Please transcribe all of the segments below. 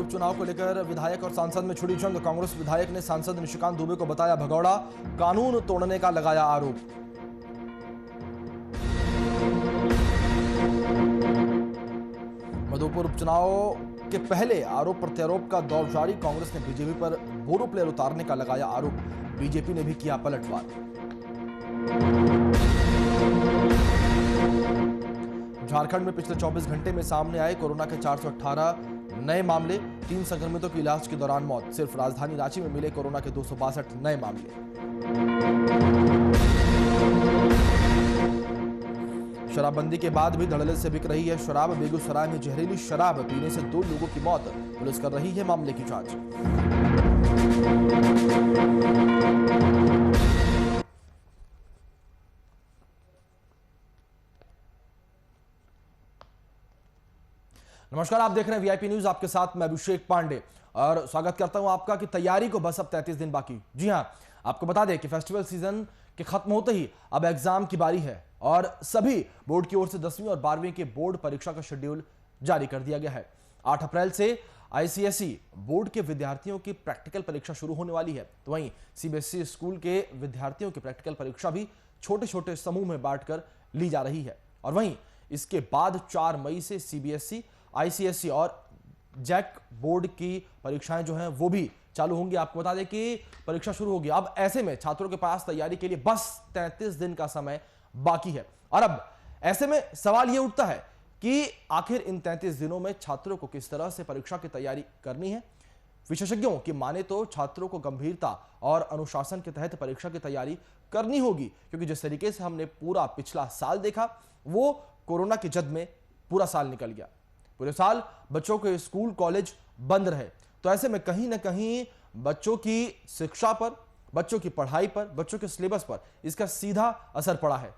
उपचुनाव को लेकर विधायक और सांसद में छिड़ी जंग। कांग्रेस विधायक ने सांसद निशिकांत दुबे को बताया भगौड़ा, कानून तोड़ने का लगाया आरोप। मधुपुर उपचुनाव के पहले आरोप प्रत्यारोप का दौर जारी। कांग्रेस ने बीजेपी पर बोरो प्लेयर उतारने का लगाया आरोप। बीजेपी ने भी किया पलटवार। झारखंड में पिछले 24 घंटे में सामने आए कोरोना के 418 नए मामले। 3 संक्रमितों की इलाज के दौरान मौत। सिर्फ राजधानी रांची में मिले कोरोना के 262 नए मामले। शराबबंदी के बाद भी धड़ल्ले से बिक रही है शराब। बेगूसराय में जहरीली शराब पीने से 2 लोगों की मौत। पुलिस कर रही है मामले की जांच। नमस्कार, आप देख रहे हैं वीआईपी न्यूज। आपके साथ मैं अभिषेक पांडे और स्वागत करता हूं आपका कि तैयारी को बस अब 33 दिन बाकी। जी हां, आपको बता दें कि फेस्टिवल सीजन के खत्म होते ही अब एग्जाम की बारी है और सभी बोर्ड की ओर से 10वीं और 12वीं के बोर्ड परीक्षा का शेड्यूल जारी कर दिया गया है। 8 अप्रैल से आईसीएसई बोर्ड के विद्यार्थियों की प्रैक्टिकल परीक्षा शुरू होने वाली है, तो वहीं सीबीएसई स्कूल के विद्यार्थियों की प्रैक्टिकल परीक्षा भी छोटे छोटे समूह में बांटकर ली जा रही है। और वहीं इसके बाद 4 मई से सीबीएसई, आईसीएसई और जैक बोर्ड की परीक्षाएं जो हैं वो भी चालू होंगी। आपको बता दें कि परीक्षा शुरू होगी। अब ऐसे में छात्रों के पास तैयारी के लिए बस 33 दिन का समय बाकी है। और अब ऐसे में सवाल यह उठता है कि आखिर इन 33 दिनों में छात्रों को किस तरह से परीक्षा की तैयारी करनी है। विशेषज्ञों की माने तो छात्रों को गंभीरता और अनुशासन के तहत परीक्षा की तैयारी करनी होगी, क्योंकि जिस तरीके से हमने पूरा पिछला साल देखा वो कोरोना की जद में पूरा साल निकल गया। पूरे साल बच्चों के स्कूल कॉलेज बंद रहे, तो ऐसे में कहीं ना कहीं बच्चों की शिक्षा पर, बच्चों की पढ़ाई पर, बच्चों के सिलेबस पर इसका सीधा असर पड़ा है।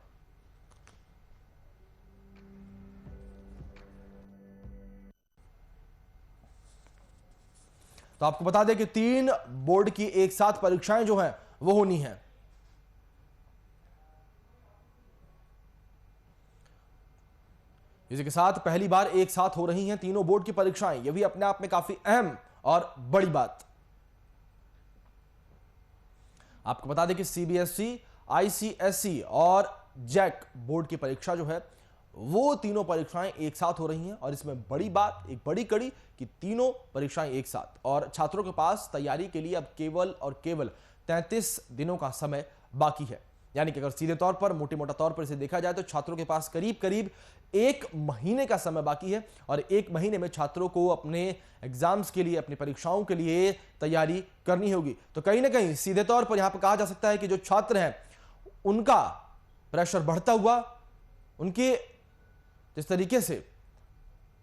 तो आपको बता दें कि 3 बोर्ड की एक साथ परीक्षाएं जो हैं वो होनी है। इसी के साथ पहली बार एक साथ हो रही हैं तीनों बोर्ड की परीक्षाएं। यह भी अपने आप में काफी अहम और बड़ी बात। आपको बता दें कि सीबीएसई, आईसीएसई और जैक बोर्ड की परीक्षा जो है वो तीनों परीक्षाएं एक साथ हो रही हैं। और इसमें बड़ी बात, एक बड़ी कड़ी कि तीनों परीक्षाएं एक साथ, और छात्रों के पास तैयारी के लिए अब केवल और केवल 33 दिनों का समय बाकी है। यानी कि अगर सीधे तौर पर, मोटा तौर पर इसे देखा जाए तो छात्रों के पास करीब करीब 1 महीने का समय बाकी है। और 1 महीने में छात्रों को अपने एग्जाम्स के लिए, अपनी परीक्षाओं के लिए तैयारी करनी होगी। तो कहीं ना कहीं सीधे तौर पर यहां पर कहा जा सकता है कि जो छात्र हैं उनका प्रेशर बढ़ता हुआ, उनके जिस तरीके से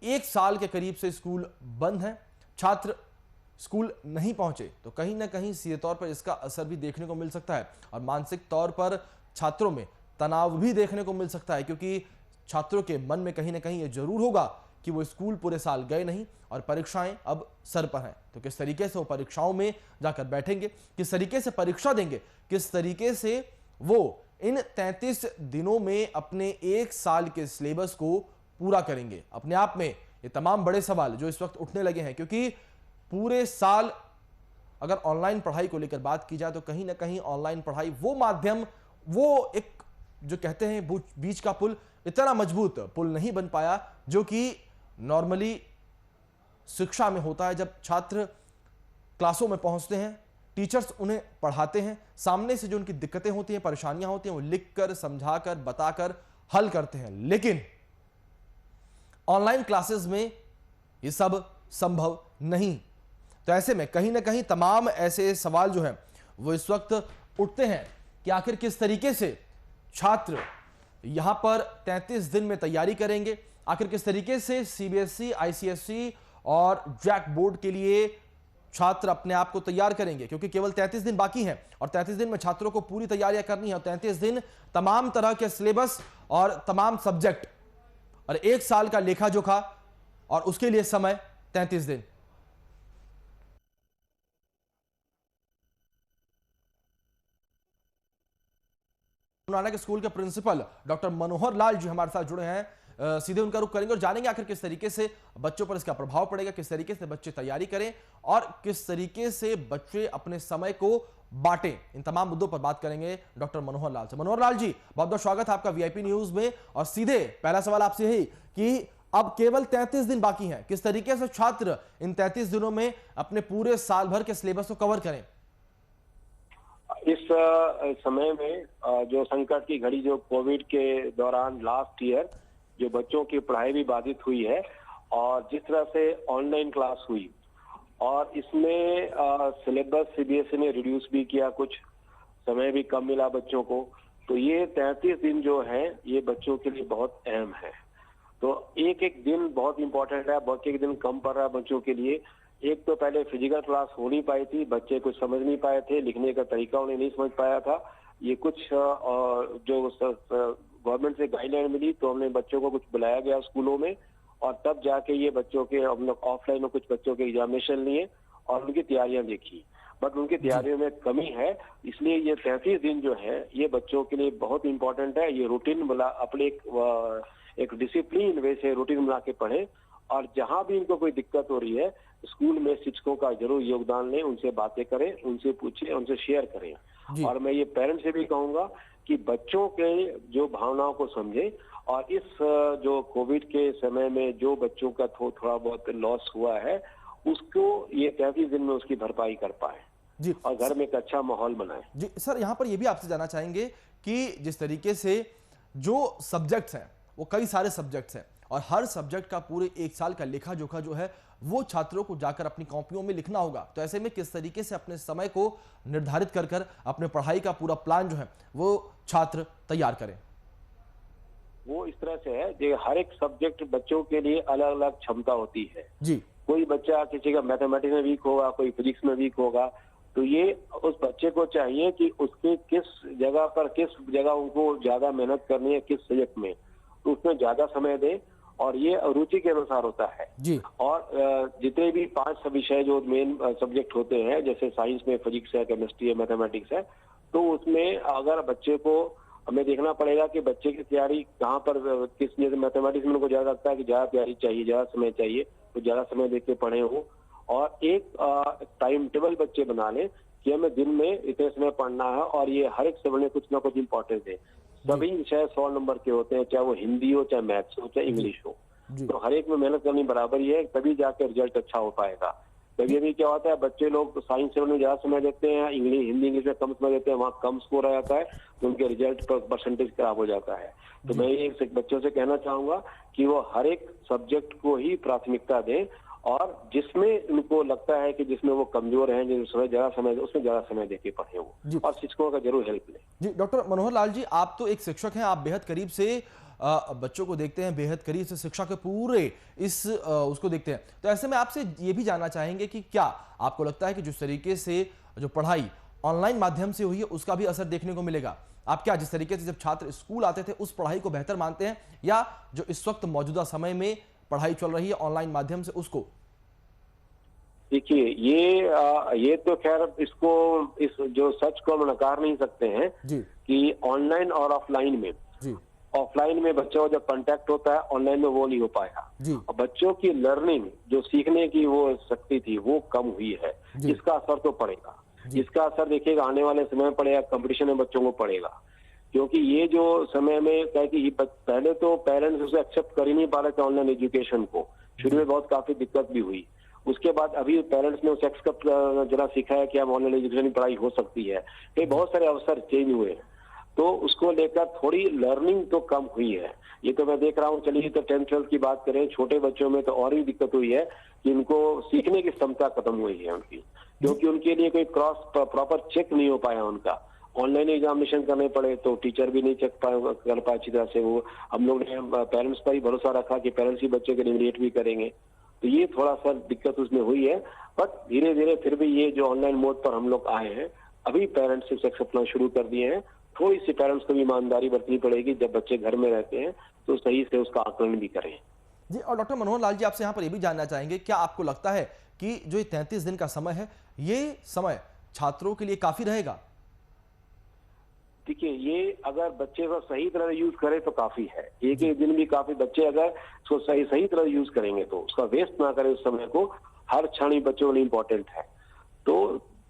1 साल के करीब से स्कूल बंद है, छात्र स्कूल नहीं पहुंचे, तो कहीं ना कहीं सीधे तौर पर इसका असर भी देखने को मिल सकता है। और मानसिक तौर पर छात्रों में तनाव भी देखने को मिल सकता है, क्योंकि छात्रों के मन में कहीं ना कहीं यह जरूर होगा कि वो स्कूल पूरे साल गए नहीं और परीक्षाएं अब सर पर हैं। तो किस तरीके से वो परीक्षाओं में जाकर बैठेंगे, किस तरीके से परीक्षा देंगे, किस तरीके से वो इन 33 दिनों में अपने 1 साल के सिलेबस को पूरा करेंगे। अपने आप में ये तमाम बड़े सवाल जो इस वक्त उठने लगे हैं, क्योंकि पूरे साल अगर ऑनलाइन पढ़ाई को लेकर बात की जाए तो कहीं ना कहीं ऑनलाइन पढ़ाई वो माध्यम, वो एक जो कहते हैं बीच का पुल, इतना मजबूत पुल नहीं बन पाया जो कि नॉर्मली शिक्षा में होता है। जब छात्र क्लासों में पहुंचते हैं, टीचर्स उन्हें पढ़ाते हैं, सामने से जो उनकी दिक्कतें होती हैं, परेशानियां होती हैं, वो लिखकर, समझाकर, बताकर हल करते हैं। लेकिन ऑनलाइन क्लासेस में ये सब संभव नहीं। तो ऐसे में कहीं ना कहीं तमाम ऐसे सवाल जो हैं वो इस वक्त उठते हैं कि आखिर किस तरीके से छात्र यहां पर 33 दिन में तैयारी करेंगे, आखिर किस तरीके से सीबीएसई, आईसीएसई और जैक बोर्ड के लिए छात्र अपने आप को तैयार करेंगे, क्योंकि केवल 33 दिन बाकी हैं और 33 दिन में छात्रों को पूरी तैयारियां करनी है। और 33 दिन तमाम तरह के सिलेबस और तमाम सब्जेक्ट और 1 साल का लेखा जोखा, और उसके लिए समय 33 दिन। नानक स्कूल के प्रिंसिपल डॉक्टर मनोहर लाल जी हमारे साथ जुड़े हैं। सीधे उनका रुख करेंगे और जानेंगे आखिर किस तरीके से बच्चों पर इसका प्रभाव पड़ेगा, किस तरीके से बच्चे तैयारी करें और किस तरीके से बच्चे अपने समय को बांटें। इन तमाम मुद्दों पर बात करेंगे डॉक्टर मनोहर लाल से। मनोहर लाल जी, बहुत बहुत स्वागत है आपका वीआईपी न्यूज में। और सीधे पहला सवाल आपसे यही कि अब केवल 33 दिन बाकी हैं, किस तरीके से छात्र इन 33 दिनों में अपने पूरे साल भर के सिलेबस को कवर करें? इस समय में जो संकट की घड़ी, जो कोविड के दौरान लास्ट ईयर जो बच्चों की पढ़ाई भी बाधित हुई है और जिस तरह से ऑनलाइन क्लास हुई और इसमें सिलेबस सीबीएसई ने रिड्यूस भी किया, कुछ समय भी कम मिला बच्चों को, तो ये 33 दिन जो है ये बच्चों के लिए बहुत अहम है। तो एक एक दिन बहुत इंपॉर्टेंट है, बहुत एक दिन कम पड़ रहा है बच्चों के लिए। एक तो पहले फिजिकल क्लास हो नहीं पाई थी, बच्चे कुछ समझ नहीं पाए थे, लिखने का तरीका उन्हें नहीं समझ पाया था। ये कुछ जो गवर्नमेंट से गाइडलाइन मिली तो हमने बच्चों को कुछ बुलाया गया स्कूलों में और तब जाके ये बच्चों के हम लोग ऑफलाइन में कुछ बच्चों के एग्जामिनेशन लिए और उनकी तैयारियां देखी, बट उनकी तैयारियों में कमी है। इसलिए ये 33 दिन जो है ये बच्चों के लिए बहुत इंपॉर्टेंट है। ये रूटीन बना, अपने एक डिसिप्लिन वे से रूटीन बना के पढ़े और जहां भी इनको कोई दिक्कत हो रही है स्कूल में शिक्षकों का जरूर योगदान लें, उनसे बातें करें, उनसे पूछें, उनसे शेयर करें। और मैं ये पेरेंट्स से भी कहूंगा कि बच्चों के जो भावनाओं को समझें और इस जो कोविड के समय में जो बच्चों का थोड़ा बहुत लॉस हुआ है उसको ये 33 दिन में उसकी भरपाई कर पाए जी और घर में एक अच्छा माहौल बनाए। जी सर, यहाँ पर ये भी आपसे जानना चाहेंगे कि जिस तरीके से जो सब्जेक्ट्स हैं वो कई सारे सब्जेक्ट्स हैं और हर सब्जेक्ट का पूरे एक साल का लेखा जोखा जो है वो छात्रों को जाकर अपनी कॉपियों में लिखना होगा, तो ऐसे में किस तरीके से अपने समय को निर्धारित कर कर अपने पढ़ाई का पूरा प्लान जो है वो छात्र तैयार करें? वो इस तरह से है कि हर एक सब्जेक्ट बच्चों के लिए अलग अलग क्षमता होती है जी। कोई बच्चा किसी का मैथमेटिक्स में वीक होगा, कोई फिजिक्स में वीक होगा, तो ये उस बच्चे को चाहिए कि उसके किस जगह उनको ज्यादा मेहनत करनी है, किस सब्जेक्ट में, तो उसमें ज्यादा समय दे और ये रुचि के अनुसार होता है जी। और जितने भी 5 विषय जो मेन सब्जेक्ट होते हैं, जैसे साइंस में फिजिक्स है, केमिस्ट्री है, मैथमेटिक्स है, तो उसमें अगर बच्चे को हमें देखना पड़ेगा कि बच्चे की तैयारी कहाँ पर किस, जैसे मैथमेटिक्स में उनको ज्यादा लगता है कि ज्यादा तैयारी चाहिए, ज्यादा समय चाहिए, तो ज्यादा समय देके पढ़े हो और एक टाइम टेबल बच्चे बना लें कि हमें दिन में इतने समय पढ़ना है और ये हर एक समय में कुछ ना कुछ इंपॉर्टेंस है। सभी विषय 100 नंबर के होते हैं, चाहे वो हिंदी हो, चाहे मैथ्स हो, चाहे इंग्लिश हो, तो हर एक में मेहनत करनी बराबर ही है, तभी जाकर रिजल्ट अच्छा हो पाएगा। कभी अभी क्या होता है, बच्चे लोग साइंस में ज्यादा समय देते हैं, हिंदी इंग्लिश में कम समय देते हैं, वहाँ कम स्कोर आ जाता है तो उनके रिजल्ट पर परसेंटेज खराब हो जाता है। तो मैं ये बच्चों से कहना चाहूंगा कि वो हर एक सब्जेक्ट को ही प्राथमिकता दें और जिसमें उनको लगता है कि जिसमें वो कमजोर हैं, जिसमें ज्यादा समय उसमें ज्यादा समय देके पढ़े वो और शिक्षकों का जरूर हेल्प लें। जी डॉक्टर मनोहर लाल जी, आप तो एक शिक्षक हैं, आप बेहद करीब से बच्चों को देखते हैं, बेहद करीब से शिक्षा के पूरे उसको देखते हैं, तो ऐसे में आपसे ये भी जानना चाहेंगे कि क्या आपको लगता है कि जिस तरीके से जो पढ़ाई ऑनलाइन माध्यम से हुई है उसका भी असर देखने को मिलेगा? आप क्या जिस तरीके से जब छात्र स्कूल आते थे उस पढ़ाई को बेहतर मानते हैं या जो इस वक्त मौजूदा समय में पढ़ाई चल रही है ऑनलाइन माध्यम से उसको? देखिए ये तो खैर इसको इस जो सच को हम नकार नहीं सकते हैं जी। कि ऑनलाइन और ऑफलाइन में जी। ऑफलाइन में बच्चों का जब कांटेक्ट होता है ऑनलाइन में वो नहीं हो पाएगा जी। और बच्चों की लर्निंग जो सीखने की वो शक्ति थी वो कम हुई है, इसका असर तो पड़ेगा। इसका असर देखिएगा आने वाले समय में पड़ेगा, कंपटीशन में बच्चों को पड़ेगा, क्योंकि ये जो समय में क्या कि पहले तो पेरेंट्स उसे एक्सेप्ट कर ही नहीं पा रहे थे ऑनलाइन एजुकेशन को, शुरू में बहुत काफी दिक्कत भी हुई। उसके बाद अभी पेरेंट्स ने उसे एक्सेप्ट जरा सीखा है कि अब ऑनलाइन एजुकेशन की पढ़ाई हो सकती है, तो बहुत सारे अवसर चेंज हुए, तो उसको लेकर थोड़ी लर्निंग तो कम हुई है। ये तो मैं देख रहा हूँ, चलिए तो 10th 12th की बात करें, छोटे बच्चों में तो और भी दिक्कत हुई है कि इनको सीखने की क्षमता खत्म हुई है उनकी, क्योंकि उनके लिए कोई प्रॉपर चेक नहीं हो पाया उनका। ऑनलाइन एग्जामिनेशन करने पड़े तो टीचर भी नहीं चेक कर पाए अच्छी तरह से। वो हम लोग ने पेरेंट्स पर ही भरोसा रखा कि पेरेंट्स ही बच्चे को इवैल्यूएट भी करेंगे, तो ये थोड़ा सा दिक्कत उसमें हुई है। बट धीरे धीरे फिर भी ये जो ऑनलाइन मोड पर हम लोग आए हैं, अभी पेरेंट्स इसे एक्सेप्ट करना शुरू कर दिए हैं। थोड़ी सी पेरेंट्स को भी ईमानदारी बरतनी पड़ेगी, जब बच्चे घर में रहते हैं तो सही से उसका आकलन भी करें। जी, और डॉक्टर मनोहर लाल जी, आपसे यहाँ पर यह भी जानना चाहेंगे, क्या आपको लगता है कि जो ये 33 दिन का समय है, ये समय छात्रों के लिए काफी रहेगा? देखिए, ये अगर बच्चे को सही तरह यूज करे तो काफी है। एक एक दिन भी काफी, बच्चे अगर उसको सही तरह यूज करेंगे तो उसका वेस्ट ना करें उस समय को, हर क्षण ही बच्चों के लिए इम्पोर्टेंट है। तो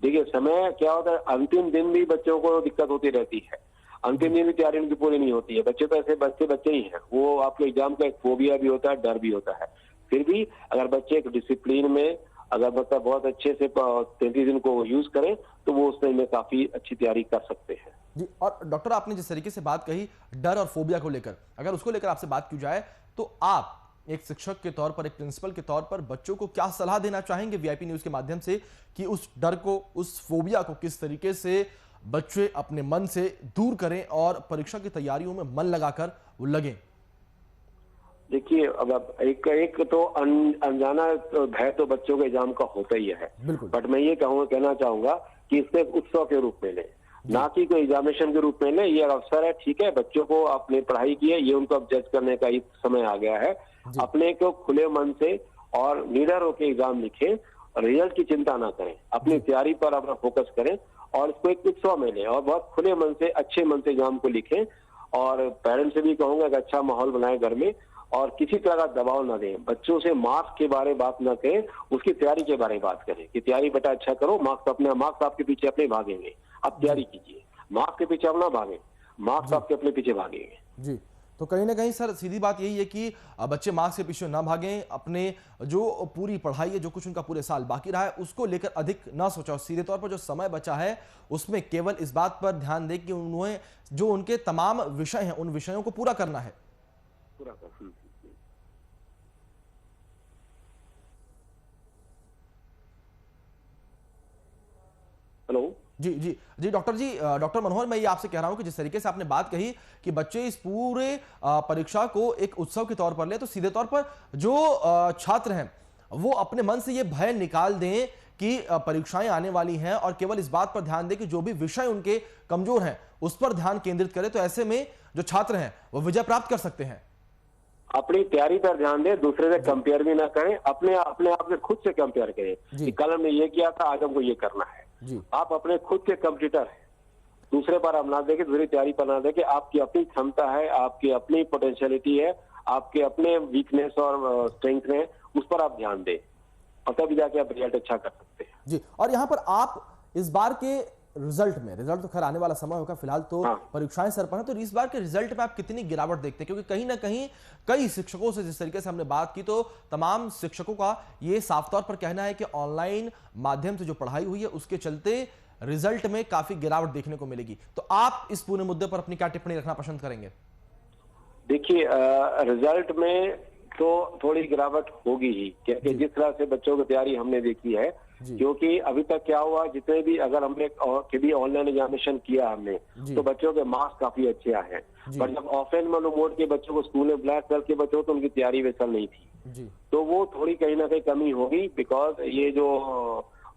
देखिए, समय क्या होता है, अंतिम दिन भी बच्चों को दिक्कत होती रहती है, अंतिम दिन भी तैयारी उनकी पूरी नहीं होती है। बच्चे तो ऐसे बच्चे ही हैं, वो आपके एग्जाम का एक फोबिया भी होता है, डर भी होता है। फिर भी अगर बच्चे एक डिसिप्लिन में, अगर मतलब बहुत अच्छे से 33 दिन को यूज करें तो वो उसमें में काफी अच्छी तैयारी कर सकते हैं। जी, और डॉक्टर आपने जिस तरीके से बात कही डर और फोबिया को लेकर, अगर उसको लेकर आपसे बात की जाए तो आप एक शिक्षक के तौर पर, एक प्रिंसिपल के तौर पर बच्चों को क्या सलाह देना चाहेंगे वीआईपी न्यूज के माध्यम से कि उस डर को, उस फोबिया को किस तरीके से बच्चे अपने मन से दूर करें और परीक्षा की तैयारियों में मन लगाकर वो लगें? देखिए, अब एक तो अनजाना भय तो बच्चों के एग्जाम का होता ही है, बट मैं ये कहना चाहूंगा कि इसको एक उत्सव के रूप में लें, ना कि कोई एग्जामिनेशन के रूप में लें। ये अवसर है, ठीक है, बच्चों को अपनी पढ़ाई की है, ये उनको अब जज करने का एक समय आ गया है। अपने को खुले मन से और निडर होकर एग्जाम लिखें, रिजल्ट की चिंता ना करें, अपनी तैयारी पर अपना फोकस करें और इसको एक उत्सव में लें और बहुत खुले मन से, अच्छे मन से एग्जाम को लिखें। और पेरेंट्स से भी कहूंगा कि अच्छा माहौल बनाए घर में और किसी तरह का दबाव ना दें। बच्चों से मार्क्स के बारे में बात ना करें, उसकी तैयारी के बारे में बात करें कि तैयारी बेटा अच्छा करो, मार्क्स आपके पीछे अपने भागेंगे, आप तैयारी कीजिए, मार्क्स के पीछे अपना भागें, मार्क्स आपके अपने पीछे भागेंगे। जी, तो कहीं ना कहीं सर सीधी बात यही है कि बच्चे मार्क्स के पीछे ना भागें, अपने जो पूरी पढ़ाई है, जो कुछ उनका पूरे साल बाकी रहा है उसको लेकर अधिक ना सोचा, सीधे तौर पर जो समय बचा है उसमें केवल इस बात पर ध्यान दें कि उन्हें जो उनके तमाम विषय हैं उन विषयों को पूरा करना है। पूरा कर। हेलो जी जी जी डॉक्टर जी, डॉक्टर मनोहर, मैं ये आपसे कह रहा हूं कि जिस तरीके से आपने बात कही कि बच्चे इस पूरे परीक्षा को एक उत्सव के तौर पर ले, तो सीधे तौर पर जो छात्र हैं वो अपने मन से ये भय निकाल दें कि परीक्षाएं आने वाली हैं और केवल इस बात पर ध्यान दें कि जो भी विषय उनके कमजोर हैं उस पर ध्यान केंद्रित करें, तो ऐसे में जो छात्र हैं वो विजय प्राप्त कर सकते हैं। अपनी तैयारी पर ध्यान दें, दूसरे से कंपेयर भी ना करें, अपने आप से खुद से कंपेयर करें कि कल हमने ये किया था, आज हमको ये करना है। आप अपने खुद के कंप्यूटर हैं, दूसरे पर आप ना देखें, दूसरी तैयारी पर ना देखें। आपकी अपनी क्षमता है, आपकी अपनी पोटेंशियलिटी है, आपके अपने वीकनेस और स्ट्रेंथ है, उस पर आप ध्यान दें और तब जाके आप रिजल्ट अच्छा कर सकते हैं। जी, और यहाँ पर आप इस बार के रिजल्ट तो खैर आने वाला समय होगा, फिलहाल तो परीक्षाएं सर पर है, तो इस बार के रिजल्ट में आप कितनी गिरावट देखते हैं? क्योंकि कहीं ना कहीं कई शिक्षकों से जिस तरीके से हमने बात की तो तमाम शिक्षकों का ये साफ तौर पर कहना है कि ऑनलाइन माध्यम से जो पढ़ाई हुई है उसके चलते रिजल्ट में काफी गिरावट देखने को मिलेगी। तो आप इस पूरे मुद्दे पर अपनी क्या टिप्पणी रखना पसंद करेंगे? देखिए, रिजल्ट में तो थोड़ी गिरावट होगी ही, क्योंकि जिस तरह से बच्चों की तैयारी हमने देखी है, क्योंकि अभी तक क्या हुआ, जितने भी अगर हमने कभी ऑनलाइन एग्जामिनेशन किया हमने तो बच्चों के मार्क्स काफी अच्छे आए हैं, पर जब ऑफलाइन मोड के बच्चों को स्कूल में ब्लैक कलर के बच्चों तो उनकी तैयारी वैसा नहीं थी, तो वो थोड़ी कहीं ना कहीं कमी होगी। बिकॉज ये जो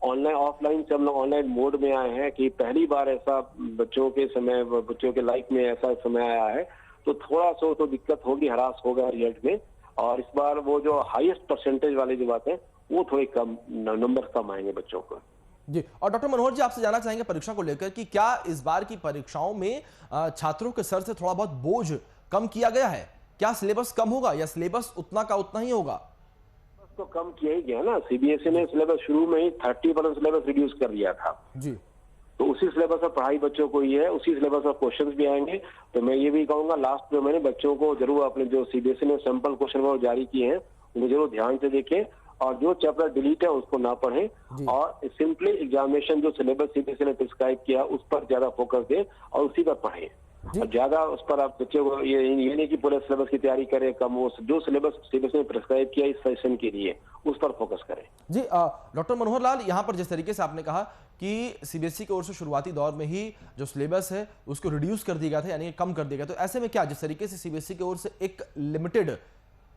ऑनलाइन ऑफलाइन से हम लोग ऑनलाइन मोड में आए हैं कि पहली बार ऐसा बच्चों के लाइफ में ऐसा समय आया है, तो थोड़ा सा तो दिक्कत होगी, हरास होगा रिजल्ट में। और इस बार वो जो हाईएस्ट परसेंटेज वाली जो बात है वो थोड़ी कम नंबर कम आएंगे बच्चों को। जी, और डॉक्टर मनोहर जी, आपसे जानना चाहेंगे परीक्षा को लेकर कि क्या इस बार की परीक्षाओं में छात्रों के सर से थोड़ा बहुत बोझ कम किया गया है? क्या सिलेबस कम होगा या सिलेबस उतना का उतना ही होगा? तो कम किया ही गया ना, सीबीएसई ने सिलेबस शुरू में ही 30% सिलेबस रिड्यूस कर दिया था जी, तो उसी सिलेबस पर पढ़ाई बच्चों को ही है, उसी सिलेबस पर क्वेश्चंस भी आएंगे। तो मैं ये भी कहूंगा लास्ट में मैंने बच्चों को जरूर अपने जो सीबीएसई ने सैंपल क्वेश्चन वो जारी किए हैं उनको जरूर ध्यान से देखें और जो चैप्टर डिलीट है उसको ना पढ़ें और सिंपली एग्जामिनेशन जो सिलेबस सीबीएसई ने प्रिस्क्राइब किया उस पर ज्यादा फोकस दें और उसी पर पढ़ें। और ज्यादा उस पर आप बच्चों को ये नहीं कि पूरे सिलेबस की तैयारी करें, कम वो जो सिलेबस सीबीएसई ने प्रिस्क्राइब किया इस सेशन के लिए उस पर फोकस करें। जी, डॉक्टर मनोहर लाल, यहाँ पर जिस तरीके से आपने कहा कि सीबीएसई की ओर से शुरुआती दौर में ही जो सिलेबस है उसको रिड्यूस कर दिया गया था, यानी कम कर दिया गया, तो ऐसे में क्या जिस तरीके से सीबीएसई की ओर से एक लिमिटेड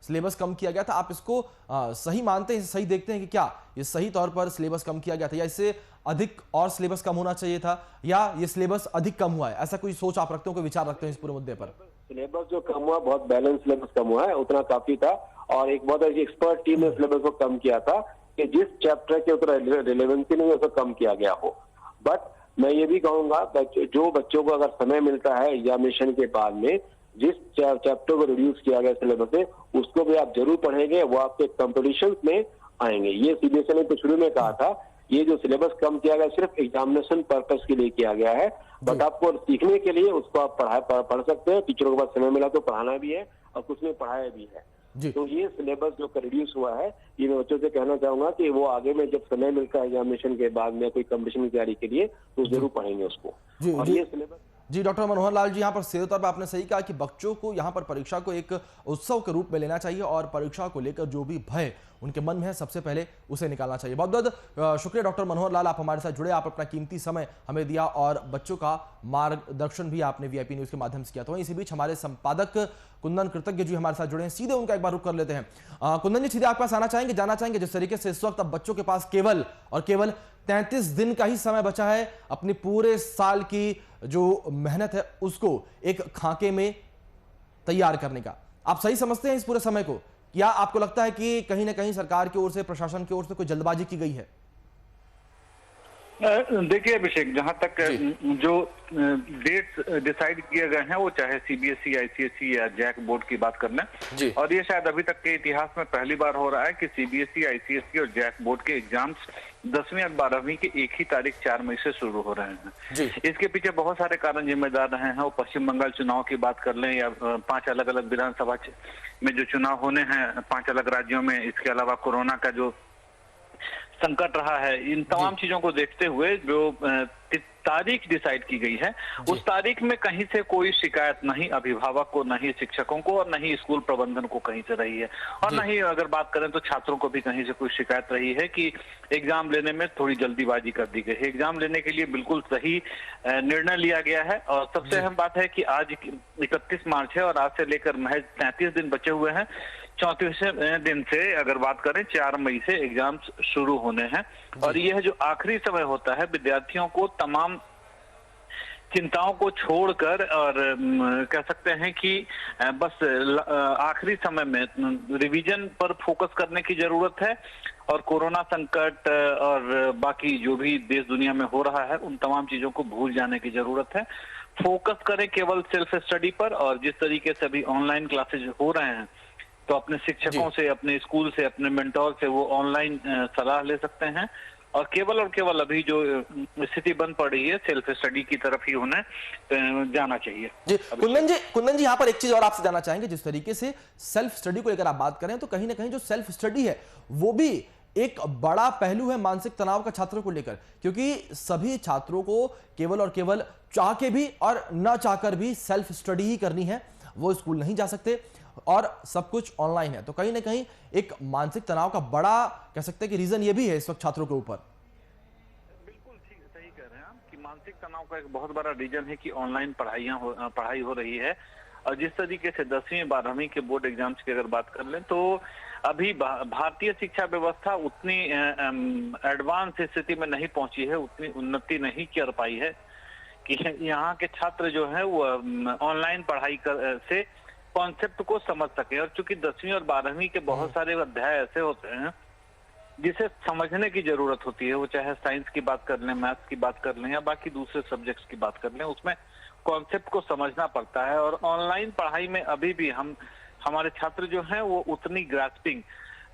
सिलेबस कम किया गया था, आप इसको सही मानते हैं, सही देखते हैं कि क्या ये सही तौर पर सिलेबस कम किया गया था या इससे अधिक और सिलेबस कम होना चाहिए था या ये सिलेबस अधिक कम हुआ है? ऐसा कोई सोच आप रखते हो, कोई विचार रखते हैं इस पूरे मुद्दे पर? सिलेबस जो कम हुआ बहुत बैलेंस सिलेबस कम हुआ है, उतना काफी था और एक बहुत अच्छी एक्सपर्ट टीम ने सिलेबस को कम किया था कि जिस चैप्टर के उतना रिलेवेंसी नहीं उसको कम किया गया हो। बट मैं ये भी कहूंगा जो बच्चों को अगर समय मिलता है एग्जामिनेशन के बाद में, जिस चैप्टर को रिड्यूस किया गया सिलेबस से, उसको भी आप जरूर पढ़ेंगे, वो आपके कॉम्पिटिशन में आएंगे। ये सीबीएसई ने तो शुरू में कहा था, ये जो सिलेबस कम किया गया सिर्फ एग्जामिनेशन पर्पस के लिए किया गया है, बट आपको सीखने के लिए उसको आप पढ़ सकते हैं। टीचरों के पास समय मिला तो पढ़ाना भी है और कुछ में पढ़ाया भी है। तो ये सिलेबस जो रिड्यूस हुआ है, ये मैं बच्चों से कहना चाहूंगा कि वो आगे में जब समय मिलता है एग्जामिनेशन के बाद में कोई कॉम्पिटिशन की तैयारी के लिए, तो जरूर पढ़ेंगे उसको। और ये सिलेबस जी डॉक्टर मनोहर लाल जी, यहाँ पर सीधे तौर पर आपने सही कहा कि बच्चों को यहाँ पर परीक्षा को एक उत्सव के रूप में लेना चाहिए और परीक्षा को लेकर जो भी भय उनके मन में है सबसे पहले उसे निकालना चाहिए। बहुत बहुत शुक्रिया डॉक्टर मनोहर लाल, आप हमारे साथ जुड़े, आप अपना कीमती समय हमें दिया और बच्चों का मार्गदर्शन भी आपने वीआईपी न्यूज के माध्यम से किया। तो इसी बीच हमारे संपादक कुंदन कृतज्ञ जी हमारे साथ जुड़े हैं, सीधे उनका एक बार रुख कर लेते हैं। कुंदन जी, सीधे आपके पास आना चाहेंगे, जानना चाहेंगे जिस तरीके से इस वक्त अब बच्चों के पास केवल और केवल 33 दिन का ही समय बचा है अपनी पूरे साल की जो मेहनत है उसको एक खाके में तैयार करने का, आप सही समझते हैं इस पूरे समय को, या आपको लगता है कि कहीं ना कहीं सरकार की ओर से, प्रशासन की ओर से कोई जल्दबाजी की गई है? देखिए अभिषेक, जहां तक जो डेट्स डिसाइड किए गए हैं, वो चाहे सीबीएसई, आईसीएसई या जैक बोर्ड की बात कर लें, और ये शायद अभी तक के इतिहास में पहली बार हो रहा है कि सीबीएसई, आईसीएसई और जैक बोर्ड के एग्जाम्स 10वीं और 12वीं के एक ही तारीख 4 मई से शुरू हो रहे हैं। इसके पीछे बहुत सारे कारण जिम्मेदार रहे हैं। वो पश्चिम बंगाल चुनाव की बात कर लें या 5 अलग अलग विधानसभा में जो चुनाव होने हैं 5 अलग राज्यों में, इसके अलावा कोरोना का जो संकट रहा है, इन तमाम चीजों को देखते हुए जो तारीख डिसाइड की गई है, उस तारीख में कहीं से कोई शिकायत नहीं अभिभावक को, नहीं शिक्षकों को और नहीं स्कूल प्रबंधन को कहीं से रही है, और नहीं अगर बात करें तो छात्रों को भी कहीं से कोई शिकायत रही है कि एग्जाम लेने में थोड़ी जल्दीबाजी कर दी गई है। एग्जाम लेने के लिए बिल्कुल सही निर्णय लिया गया है। और सबसे अहम बात है कि आज 31 मार्च है और आज से लेकर महज 33 दिन बचे हुए हैं। 34वें दिन से अगर बात करें 4 मई से एग्जाम शुरू होने हैं, और यह जो आखिरी समय होता है विद्यार्थियों को तमाम चिंताओं को छोड़कर, और कह सकते हैं कि बस आखिरी समय में रिवीजन पर फोकस करने की जरूरत है, और कोरोना संकट और बाकी जो भी देश दुनिया में हो रहा है उन तमाम चीजों को भूल जाने की जरूरत है। फोकस करें केवल सेल्फ स्टडी पर, और जिस तरीके से अभी ऑनलाइन क्लासेज हो रहे हैं तो अपने शिक्षकों से, अपने स्कूल से, अपने मेंटोर से वो ऑनलाइन सलाह ले सकते हैं, और केवल अभी जो स्थिति बन पड़ी है सेल्फ स्टडी की तरफ ही उन्हें जाना चाहिए। जी कुंदन जी यहाँ पर एक चीज और आपसे जानना चाहेंगे, जिस तरीके से सेल्फ स्टडी को लेकर आप बात करें तो कहीं ना कहीं जो सेल्फ स्टडी है वो भी एक बड़ा पहलू है मानसिक तनाव का छात्रों को लेकर, क्योंकि सभी छात्रों को केवल और केवल चाह के भी और न चाहकर भी सेल्फ स्टडी ही करनी है, वो स्कूल नहीं जा सकते और सब कुछ ऑनलाइन है। तो कहीं ना कहीं एक मानसिक तनाव का बड़ा कह सकते हैं कि रीजन ये भी है इस वक्त छात्रों के ऊपर। बिल्कुल सही कह रहे हैं आप कि मानसिक तनाव का एक बहुत बड़ा रीजन है कि ऑनलाइन पढ़ाई हो रही है। और जिस तरीके से 10वीं 12वीं के बोर्ड एग्जाम्स की अगर बात कर लें तो अभी भारतीय शिक्षा व्यवस्था उतनी एडवांस स्थिति में नहीं पहुंची है, उतनी उन्नति नहीं कर पाई है कि यहाँ के छात्र जो है वो ऑनलाइन पढ़ाई से कॉन्सेप्ट को समझ सके। और चूंकि 10वीं और 12वीं के बहुत सारे अध्याय ऐसे होते हैं जिसे समझने की जरूरत होती है, वो चाहे साइंस की बात कर लें, मैथ्स की बात कर लें या बाकी दूसरे सब्जेक्ट्स की बात कर लें, उसमें कॉन्सेप्ट को समझना पड़ता है। और ऑनलाइन पढ़ाई में अभी भी हमारे छात्र जो हैं वो उतनी ग्रास्पिंग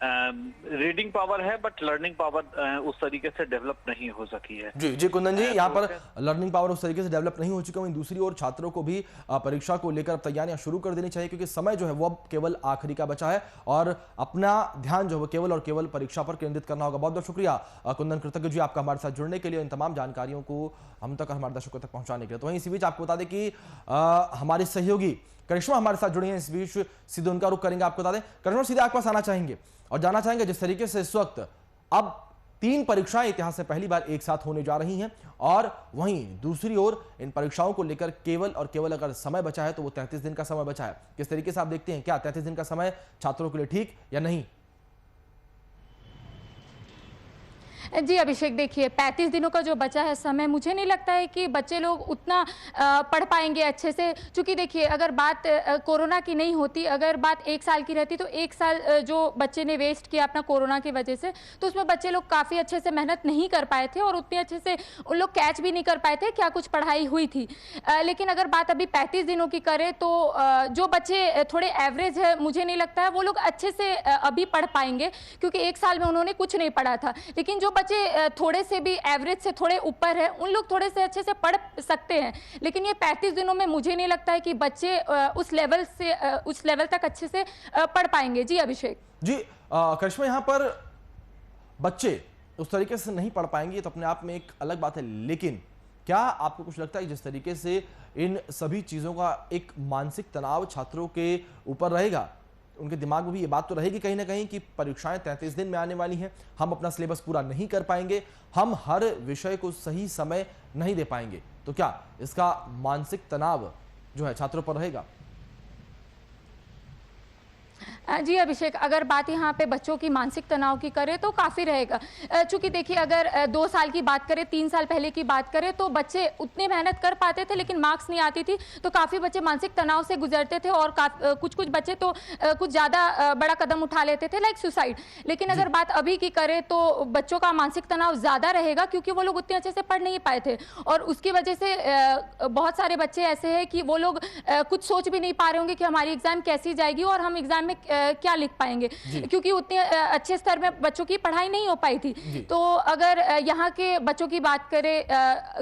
रीडिंग पावर है बट लर्निंग पावर उस तरीके से डेवलप नहीं हो सकी है। जी कुंदन जी, यहाँ पर लर्निंग पावर उस तरीके से डेवलप नहीं हो चुका। वहीं दूसरी ओर छात्रों को भी परीक्षा को लेकर तैयारियां शुरू कर देनी चाहिए, क्योंकि समय जो है वो अब केवल आखिरी का बचा है और अपना ध्यान जो है केवल और केवल परीक्षा पर केंद्रित करना होगा। बहुत बहुत शुक्रिया कुंदन कृतज्ञ जी आपका हमारे साथ जुड़ने के लिए, इन तमाम जानकारियों को हम तक हमारे दर्शकों तक पहुंचाने के लिए। तो वहीं इसी बीच आपको बता दें कि हमारे सहयोगी करिश्मा हमारे साथ जुड़ी हैं, इस बीच सीधे उनका रुख करेंगे। आपको बता दें करिश्मा, सीधे आपके पास आना चाहेंगे और जानना चाहेंगे जिस तरीके से इस वक्त अब 3 परीक्षाएं इतिहास से पहली बार एक साथ होने जा रही हैं, और वहीं दूसरी ओर इन परीक्षाओं को लेकर केवल और केवल अगर समय बचा है तो वो 33 दिन का समय बचा है। किस तरीके से आप देखते हैं, क्या 33 दिन का समय छात्रों के लिए ठीक या नहीं? जी अभिषेक, देखिए 35 दिनों का जो बचा है समय, मुझे नहीं लगता है कि बच्चे लोग उतना पढ़ पाएंगे अच्छे से। क्योंकि देखिए अगर बात कोरोना की नहीं होती, अगर बात 1 साल की रहती, तो 1 साल जो बच्चे ने वेस्ट किया अपना कोरोना की वजह से, तो उसमें बच्चे लोग काफ़ी अच्छे से मेहनत नहीं कर पाए थे और उतने अच्छे से उन लोग कैच भी नहीं कर पाए थे क्या कुछ पढ़ाई हुई थी। लेकिन अगर बात अभी 35 दिनों की करें तो जो बच्चे थोड़े एवरेज है, मुझे नहीं लगता है वो लोग अच्छे से अभी पढ़ पाएंगे, क्योंकि 1 साल में उन्होंने कुछ नहीं पढ़ा था। लेकिन जो बच्चे थोड़े से भी एवरेज से थोड़े ऊपर है, उन लोग थोड़े से अच्छे से पढ़ सकते हैं। लेकिन ये 35 दिनों में मुझे नहीं लगता है कि बच्चे उस लेवल तक अच्छे से पढ़ पाएंगे। जी अभिषेक जी करिश्मा, यहाँ पर बच्चे उस तरीके से नहीं पढ़ पाएंगे तो अपने आप में एक अलग बात है, लेकिन क्या आपको कुछ लगता है जिस तरीके से इन सभी चीजों का एक मानसिक तनाव छात्रों के ऊपर रहेगा, उनके दिमाग में भी ये बात तो रहेगी कहीं ना कहीं कि परीक्षाएं 33 दिन में आने वाली हैं, हम अपना सिलेबस पूरा नहीं कर पाएंगे, हम हर विषय को सही समय नहीं दे पाएंगे, तो क्या इसका मानसिक तनाव जो है छात्रों पर रहेगा? जी अभिषेक, अगर बात यहाँ पे बच्चों की मानसिक तनाव की करें तो काफ़ी रहेगा। चूंकि देखिए अगर 2 साल की बात करें, 3 साल पहले की बात करें, तो बच्चे उतने मेहनत कर पाते थे लेकिन मार्क्स नहीं आती थी, तो काफ़ी बच्चे मानसिक तनाव से गुजरते थे और कुछ बच्चे तो कुछ ज़्यादा बड़ा कदम उठा लेते थे, लाइक सुसाइड। लेकिन अगर बात अभी की करें तो बच्चों का मानसिक तनाव ज़्यादा रहेगा, क्योंकि वो लोग उतने अच्छे से पढ़ नहीं पाए थे और उसकी वजह से बहुत सारे बच्चे ऐसे हैं कि वो लोग कुछ सोच भी नहीं पा रहे होंगे कि हमारी एग्ज़ाम कैसी जाएगी और हम एग्ज़ाम में क्या लिख पाएंगे, क्योंकि उतने अच्छे स्तर में बच्चों की पढ़ाई नहीं हो पाई थी। तो अगर यहाँ के बच्चों की बात करें,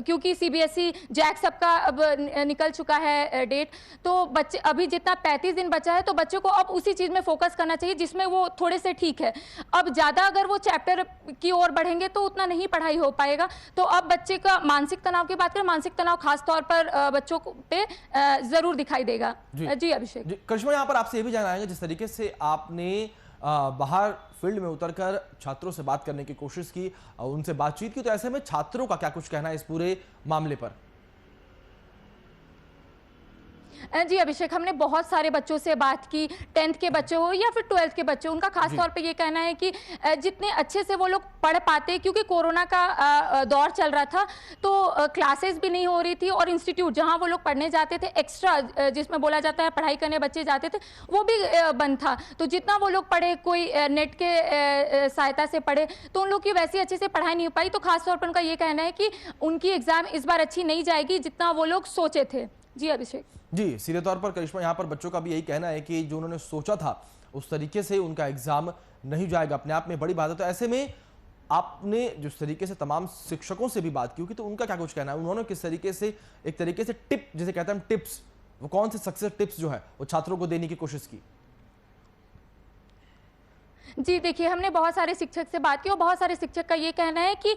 क्योंकि सीबीएसई जैक सबका अब निकल चुका है डेट, तो बच्चे अभी जितना 35 दिन बचा है, तो बच्चों को अब उसी चीज में फोकस करना चाहिए जिसमें वो थोड़े से ठीक है। अब ज्यादा अगर वो चैप्टर की ओर बढ़ेंगे तो उतना नहीं पढ़ाई हो पाएगा। तो अब बच्चे का मानसिक तनाव की बात करें, मानसिक तनाव खासतौर पर बच्चों पे जरूर दिखाई देगा। जी अभिषेक। करिश्मा, यहाँ पर आपसे ये भी जानना चाहेंगे, जिस तरीके से आपने बाहर फील्ड में उतरकर छात्रों से बात करने की कोशिश की, उनसे बातचीत की, तो ऐसे में छात्रों का क्या कुछ कहना है इस पूरे मामले पर? जी अभिषेक, हमने बहुत सारे बच्चों से बात की, 10th के बच्चे हो या फिर 12th के बच्चे, उनका खास तौर पे ये कहना है कि जितने अच्छे से वो लोग पढ़ पाते, क्योंकि कोरोना का दौर चल रहा था तो क्लासेस भी नहीं हो रही थी और इंस्टीट्यूट जहां वो लोग पढ़ने जाते थे, एक्स्ट्रा जिसमें बोला जाता है पढ़ाई करने बच्चे जाते थे, वो भी बंद था। तो जितना वो लोग पढ़े, कोई नेट के सहायता से पढ़े, तो उन लोग की वैसी अच्छे से पढ़ाई नहीं हो पाई। तो खासतौर पर उनका ये कहना है कि उनकी एग्जाम इस बार अच्छी नहीं जाएगी जितना वो लोग सोचे थे। जी अभिषेक। जी, सीधे तौर पर करिश्मा, यहाँ पर बच्चों का भी यही कहना है कि जो उन्होंने सोचा था उस तरीके से उनका एग्जाम नहीं जाएगा, अपने आप में बड़ी बात है। तो ऐसे में आपने जिस तरीके से तमाम शिक्षकों से भी बात की होगी, तो उनका क्या कुछ कहना है? उन्होंने किस तरीके से एक तरीके से टिप, जिसे कहते हैं टिप्स, वो कौन से सक्सेस टिप्स जो है वो छात्रों को देने की कोशिश की? जी देखिए, हमने बहुत सारे शिक्षक से बात की और बहुत सारे शिक्षक का ये कहना है कि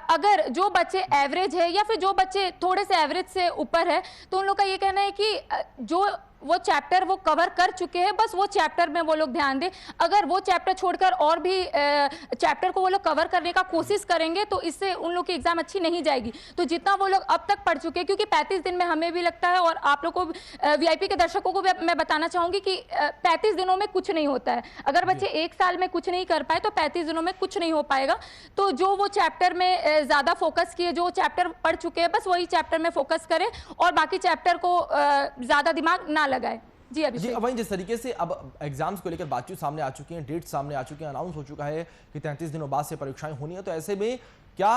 अगर जो बच्चे एवरेज है या फिर जो बच्चे थोड़े से एवरेज से ऊपर है, तो उन लोग का ये कहना है कि जो वो चैप्टर वो कवर कर चुके हैं, बस वो चैप्टर में वो लोग ध्यान दें। अगर वो चैप्टर छोड़कर और भी चैप्टर को वो लोग कवर करने का कोशिश करेंगे तो इससे उन लोग की एग्जाम अच्छी नहीं जाएगी। तो जितना वो लोग अब तक पढ़ चुके हैं, क्योंकि 35 दिन में हमें भी लगता है और आप लोग को वीआईपी के दर्शकों को भी मैं बताना चाहूंगी कि 35 दिनों में कुछ नहीं होता है। अगर बच्चे 1 साल में कुछ नहीं कर पाए तो 35 दिनों में कुछ नहीं हो पाएगा। तो जो वो चैप्टर में ज्यादा फोकस किए, जो चैप्टर पढ़ चुके हैं, बस वही चैप्टर में फोकस करें और बाकी चैप्टर को ज्यादा दिमाग ना लगाए। जी अभिषेक। वहीं जिस तरीके से अब एग्जाम्स को लेकर बातचीत सामने आ चुकी है, डेट सामने आ चुकी है, अनाउंस हो चुका है कि 33 दिनों बाद से परीक्षाएं होनी है, तो ऐसे में क्या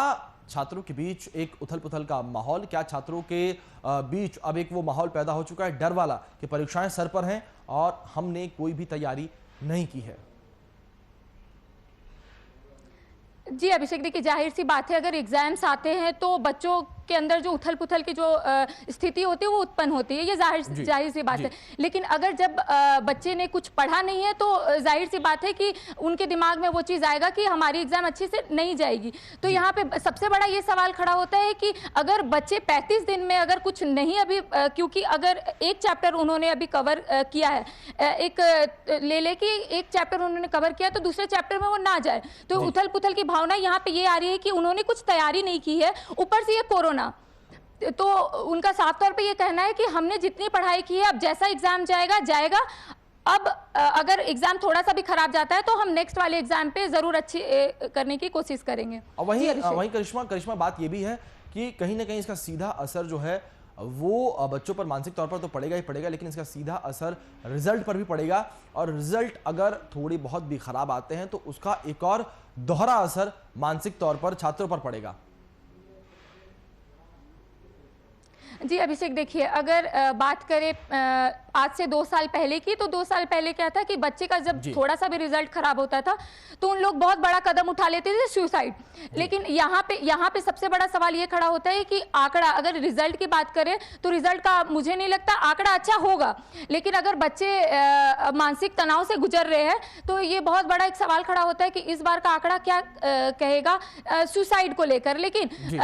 छात्रों के बीच एक उथल पुथल का माहौल, क्या छात्रों के बीच अब एक वो माहौल पैदा हो चुका है डर वाला कि परीक्षाएं सर पर हैं और हमने कोई भी तैयारी नहीं की है? जी अभिषेक, देखिए जाहिर सी बात है, अगर एग्जाम्स आते हैं तो बच्चों के अंदर जो उथल पुथल की जो स्थिति होती है वो उत्पन्न होती है, ये जाहिर सी बात है। लेकिन अगर जब बच्चे ने कुछ पढ़ा नहीं है तो जाहिर सी बात है कि उनके दिमाग में वो चीज़ आएगा कि हमारी एग्जाम अच्छे से नहीं जाएगी। तो यहाँ पे सबसे बड़ा ये सवाल खड़ा होता है कि अगर बच्चे 35 दिन में अगर कुछ नहीं अभी, क्योंकि अगर एक चैप्टर उन्होंने अभी कवर किया है, कि एक चैप्टर उन्होंने कवर किया तो दूसरे चैप्टर में वो ना जाए, तो उथल पुथल की भावना यहाँ पे ये आ रही है कि उन्होंने कुछ तैयारी नहीं की है, ऊपर से ये कोरोना। तो उनका साफ तौर पे ये कहना है कि हमने जितनी पढ़ाई की है, अब जैसा एग्जाम जाएगा, अब अगर एग्जाम थोड़ा सा भी खराब जाता है तो हम नेक्स्ट वाले एग्जाम पे जरूर अच्छी करने की कोशिश करेंगे। और वहीं करिश्मा बात ये भी है कि कहीं ना कहीं इसका सीधा असर जो है वो बच्चों पर मानसिक तौर पर तो पड़ेगा ही पड़ेगा, लेकिन इसका सीधा असर रिजल्ट पर भी पड़ेगा। और रिजल्ट अगर थोड़ी बहुत भी खराब आते हैं तो उसका एक और दोहरा असर मानसिक तौर पर छात्रों पर पड़ेगा। जी अभिषेक, देखिए अगर बात करें आज से 2 साल पहले की, तो 2 साल पहले क्या था कि बच्चे का जब थोड़ा सा भी रिजल्ट खराब होता था तो उन लोग बहुत बड़ा कदम उठा लेते थे, सुसाइड। लेकिन यहाँ पे सबसे बड़ा सवाल ये खड़ा होता है कि आंकड़ा, अगर रिजल्ट की बात करें तो रिजल्ट का मुझे नहीं लगता आंकड़ा अच्छा होगा, लेकिन अगर बच्चे मानसिक तनाव से गुजर रहे हैं तो ये बहुत बड़ा एक सवाल खड़ा होता है कि इस बार का आंकड़ा क्या कहेगा सुसाइड को लेकर। लेकिन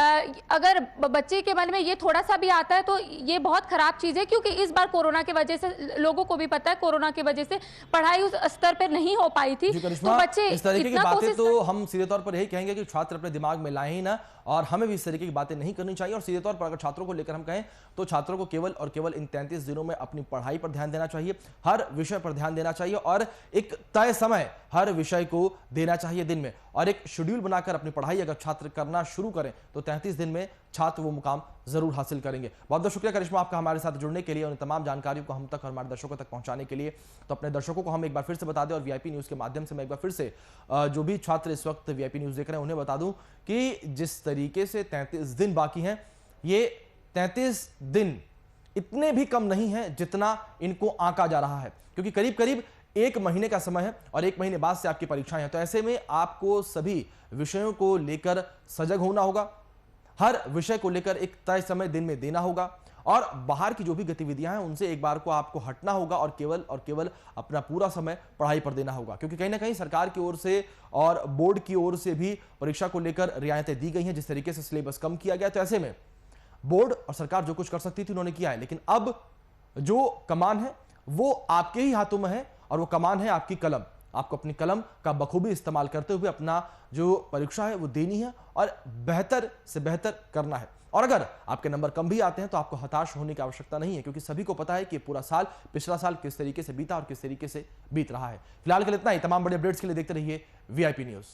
अगर बच्चे के मन में ये थोड़ा सा भी आता है तो ये बहुत खराब चीज है, क्योंकि इस बार कोरोना की वजह से लोगों को भी पता है कोरोना की वजह से पढ़ाई उस स्तर पर नहीं हो पाई थी। तो बच्चे इस तरीके की बातें तो हम सीधे तौर पर यही कहेंगे कि छात्र अपने दिमाग में लाए ही ना, और हमें भी इस तरीके की बातें नहीं करनी चाहिए। और सीधे तौर पर अगर छात्रों को लेकर हम कहें तो छात्रों को केवल और केवल इन 33 दिनों में अपनी पढ़ाई पर ध्यान देना चाहिए, हर विषय पर ध्यान देना चाहिए और एक तय समय हर विषय को देना चाहिए दिन में, और एक शेड्यूल बनाकर अपनी पढ़ाई अगर छात्र करना शुरू करें तो 33 दिन में छात्र वो मुकाम जरूर हासिल करेंगे। बहुत बहुत शुक्रिया करिश्मा आपका हमारे साथ जुड़ने के लिए, उन तमाम जानकारियों को हम तक और हमारे दर्शकों तक पहुंचाने के लिए। तो अपने दर्शकों को हम एक बार फिर से बता दें, और वीआईपी न्यूज के माध्यम से मैं एक बार फिर से जो भी छात्र इस वक्त वीआईपी न्यूज देख रहे हैं उन्हें बता दूं कि जिस तरीके से 33 दिन बाकी हैं, ये 33 दिन इतने भी कम नहीं है जितना इनको आंका जा रहा है, क्योंकि करीब करीब 1 महीने का समय है और 1 महीने बाद से आपकी परीक्षाएं हैं। तो ऐसे में आपको सभी विषयों को लेकर सजग होना होगा, हर विषय को लेकर एक तय समय दिन में देना होगा, और बाहर की जो भी गतिविधियां हैं उनसे एक बार को आपको हटना होगा और केवल अपना पूरा समय पढ़ाई पर देना होगा। क्योंकि कहीं ना कहीं सरकार की ओर से और बोर्ड की ओर से भी परीक्षा को लेकर रियायतें दी गई हैं, जिस तरीके से सिलेबस कम किया गया। तो ऐसे में बोर्ड और सरकार जो कुछ कर सकती थी उन्होंने किया है, लेकिन अब जो कमान है वो आपके ही हाथों में है, और वो कमान है आपकी कलम। आपको अपनी कलम का बखूबी इस्तेमाल करते हुए अपना जो परीक्षा है वो देनी है और बेहतर से बेहतर करना है। और अगर आपके नंबर कम भी आते हैं तो आपको हताश होने की आवश्यकता नहीं है, क्योंकि सभी को पता है कि पूरा साल, पिछला साल किस तरीके से बीता और किस तरीके से बीत रहा है। फिलहाल के लिए इतना ही। तमाम बड़े अपडेट्स के लिए देखते रहिए वीआईपी न्यूज।